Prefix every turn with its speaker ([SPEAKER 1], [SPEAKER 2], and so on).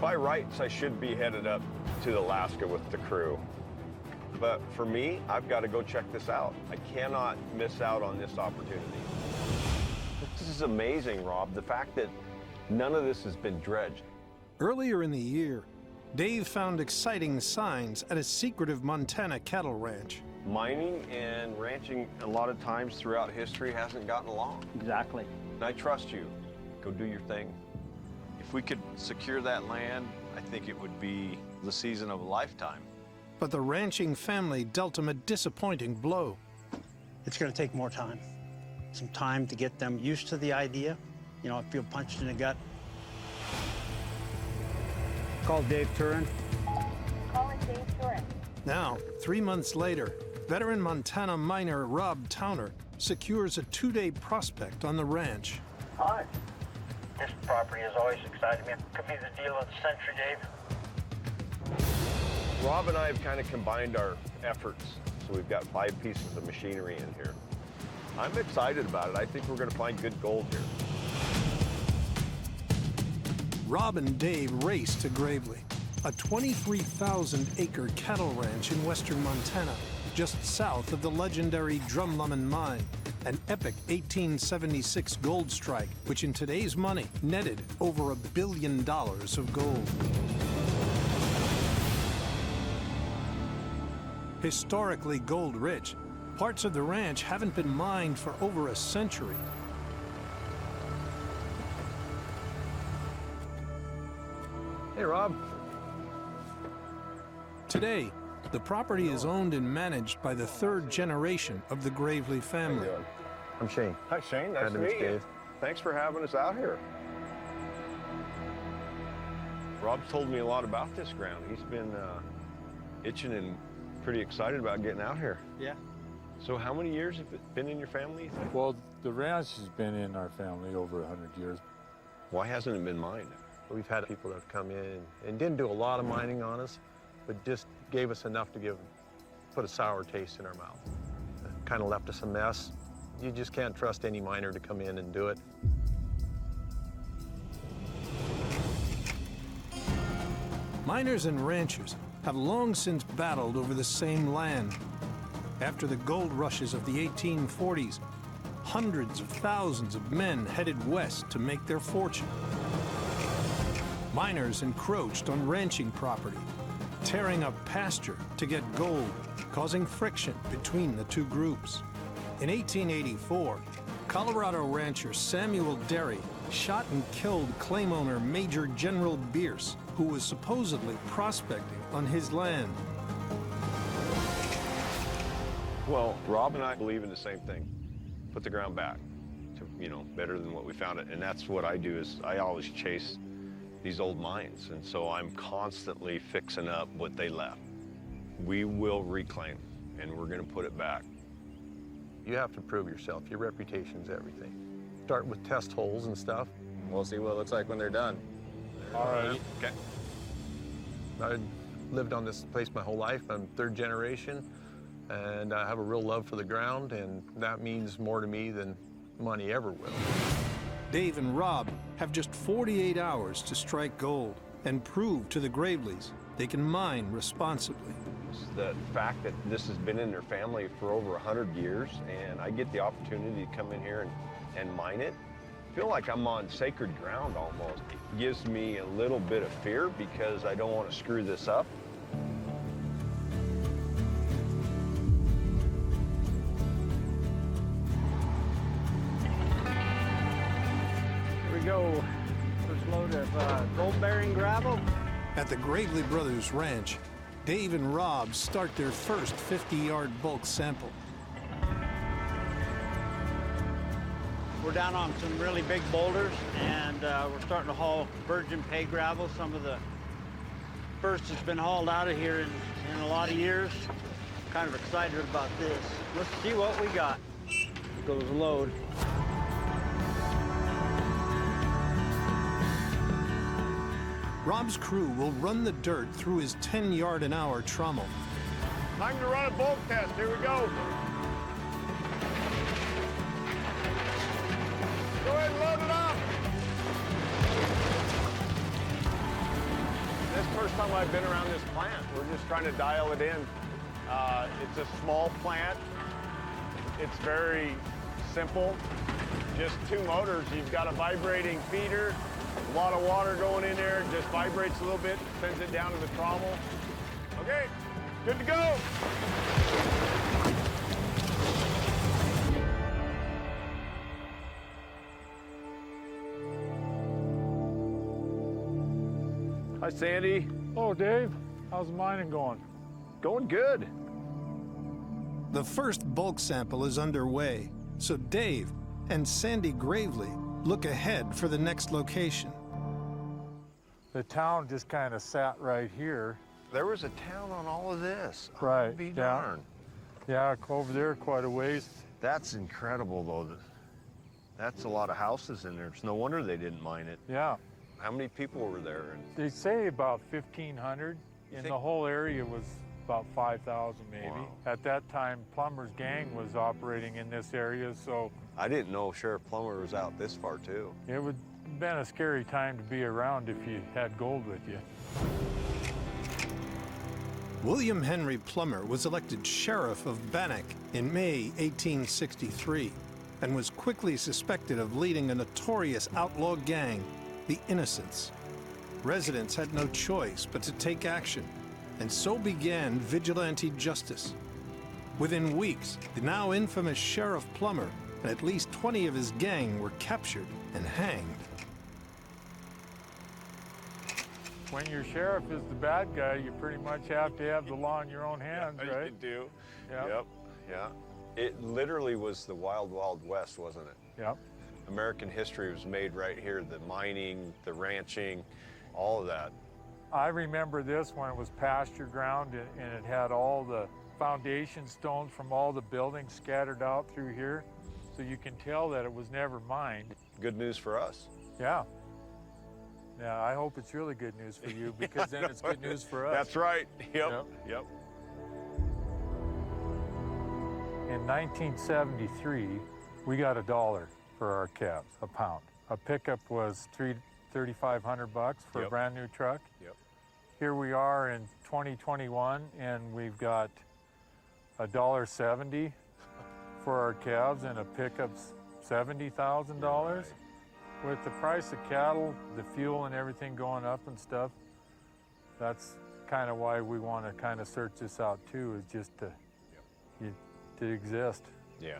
[SPEAKER 1] By rights, I should be headed up to Alaska with the crew. But for me, I've got to go check this out. I cannot miss out on this opportunity. This is amazing, Rob, the fact that none of this has been dredged.
[SPEAKER 2] Earlier in the year, Dave found exciting signs at a secretive Montana cattle ranch.
[SPEAKER 1] Mining and ranching a lot of times throughout history hasn't gotten along.
[SPEAKER 3] Exactly.
[SPEAKER 1] And I trust you. Go do your thing. If we could secure that land, I think it would be the season of a lifetime.
[SPEAKER 2] But the ranching family dealt him a disappointing blow.
[SPEAKER 3] It's going to take more time. Some time to get them used to the idea. You know, feel punched in the gut. Call Dave Turin.
[SPEAKER 4] Calling Dave Turin.
[SPEAKER 2] Now, 3 months later, veteran Montana miner Rob Towner secures a 2-day prospect on the ranch.
[SPEAKER 5] Hi. This property has always excited me. Could be the deal of the century, Dave.
[SPEAKER 1] Rob and I have kind of combined our efforts, so we've got 5 pieces of machinery in here. I'm excited about it. I think we're going to find good gold here.
[SPEAKER 2] Rob and Dave race to Gravely, a 23,000-acre cattle ranch in western Montana, just south of the legendary Drumlummon Mine, an epic 1876 gold strike, which in today's money netted over $1 billion of gold. Historically gold-rich, parts of the ranch haven't been mined for over a century.
[SPEAKER 1] Hey, Rob.
[SPEAKER 2] Today, the property is owned and managed by the 3rd generation of the Gravely family.
[SPEAKER 6] I'm Shane.
[SPEAKER 1] Hi, Shane. Nice
[SPEAKER 6] Glad
[SPEAKER 1] to
[SPEAKER 6] meet
[SPEAKER 1] meet you.
[SPEAKER 6] Dave.
[SPEAKER 1] Thanks for having us out here. Rob's told me a lot about this ground. He's been itching and pretty excited about getting out here.
[SPEAKER 3] Yeah.
[SPEAKER 1] So how many years have it been in your family, you think?
[SPEAKER 7] Well, the ranch has been in our family over 100 years.
[SPEAKER 1] Why hasn't it been mined?
[SPEAKER 6] We've had people that have come in and didn't do a lot of mining on us, but just gave us enough to put a sour taste in our mouth. Kind of left us a mess. You just can't trust any miner to come in and do it.
[SPEAKER 2] Miners and ranchers have long since battled over the same land. After the gold rushes of the 1840s, hundreds of thousands of men headed west to make their fortune. Miners encroached on ranching property, tearing up pasture to get gold, causing friction between the two groups. In 1884, Colorado rancher Samuel Derry shot and killed claim owner Major General Bierce, who was supposedly prospecting on his land.
[SPEAKER 1] Well, Rob and I believe in the same thing. Put the ground back to, better than what we found it. And that's what I do, is I always chase these old mines. And so I'm constantly fixing up what they left. We will reclaim, and we're going to put it back.
[SPEAKER 6] You have to prove yourself. Your reputation's everything. Start with test holes and stuff.
[SPEAKER 8] We'll see what it looks like when they're done.
[SPEAKER 1] All right. Okay.
[SPEAKER 6] I lived on this place my whole life. I'm 3rd generation, and I have a real love for the ground, and that means more to me than money ever will.
[SPEAKER 2] Dave and Rob have just 48 hours to strike gold and prove to the Graveleys they can mine responsibly.
[SPEAKER 1] The fact that this has been in their family for over 100 years, and I get the opportunity to come in here and mine it, I feel like I'm on sacred ground almost. It gives me a little bit of fear because I don't want to screw this up.
[SPEAKER 3] Here we go. First load of gold-bearing gravel.
[SPEAKER 2] At the Gravely Brothers Ranch, Dave and Rob start their first 50-yard bulk sample.
[SPEAKER 3] We're down on some really big boulders, and we're starting to haul virgin pay gravel. Some of the first has been hauled out of here in a lot of years. Kind of excited about this. Let's see what we got. Goes load.
[SPEAKER 2] Rob's crew will run the dirt through his 10-yard-an-hour trommel.
[SPEAKER 1] Time to run a bulk test. Here we go. Go ahead and load it up. time I've been around this plant. We're just trying to dial it in. It's a small plant. It's very simple. Just 2 motors. You've got a vibrating feeder, a lot of water going in there, just vibrates a little bit, sends it down to the trommel. Okay, good to go. Hi, Sandy.
[SPEAKER 7] Oh, Dave, how's the mining going?
[SPEAKER 1] Going good.
[SPEAKER 2] The first bulk sample is underway, so Dave and Sandy gravely look ahead for the next location.
[SPEAKER 7] The town just kind of sat right here.
[SPEAKER 1] There was a town on all of this.
[SPEAKER 7] Right,
[SPEAKER 1] I'll be
[SPEAKER 7] yeah.
[SPEAKER 1] darned.
[SPEAKER 7] Yeah, over there quite a ways.
[SPEAKER 1] That's incredible, though. That's a lot of houses in there. It's no wonder they didn't mine it.
[SPEAKER 7] Yeah.
[SPEAKER 1] How many people were there?
[SPEAKER 7] They say about 1,500. And the whole area was about 5,000 maybe.
[SPEAKER 1] Wow.
[SPEAKER 7] At that time, Plummer's gang was operating in this area, so
[SPEAKER 1] I didn't know Sheriff Plummer was out this far, too.
[SPEAKER 7] it would have been a scary time to be around if you had gold with you.
[SPEAKER 2] William Henry Plummer was elected sheriff of Bannock in May 1863 and was quickly suspected of leading a notorious outlaw gang, the Innocents. Residents had no choice but to take action, and so began vigilante justice. Within weeks, the now infamous Sheriff Plummer and at least 20 of his gang were captured and hanged.
[SPEAKER 7] When your sheriff is the bad guy, you pretty much have to have the law in your own hands,
[SPEAKER 1] Yeah,
[SPEAKER 7] right?
[SPEAKER 1] you do.
[SPEAKER 7] Yeah.
[SPEAKER 1] Yep. Yeah. It literally was the wild, wild west, wasn't it?
[SPEAKER 7] Yep.
[SPEAKER 1] American history was made right here. The mining, the ranching, all of that.
[SPEAKER 7] I remember this when it was pasture ground and it had all the foundation stones from all the buildings scattered out through here. So you can tell that it was never mined.
[SPEAKER 1] Good news for us.
[SPEAKER 7] Yeah. Yeah, I hope it's really good news for you because then it's good news for us.
[SPEAKER 1] That's right. Yep. Yep.
[SPEAKER 7] In 1973, we got $1 for our cabs, a pound. A pickup was $3,500 for a
[SPEAKER 1] Yep.
[SPEAKER 7] brand new truck.
[SPEAKER 1] Yep.
[SPEAKER 7] Here we are in 2021, and we've got $1.70 for our calves, and a pickup's $70,000. With the price of cattle, the fuel and everything going up and stuff, that's kind of why we want to kind of search this out too, is just to exist.
[SPEAKER 1] Yeah.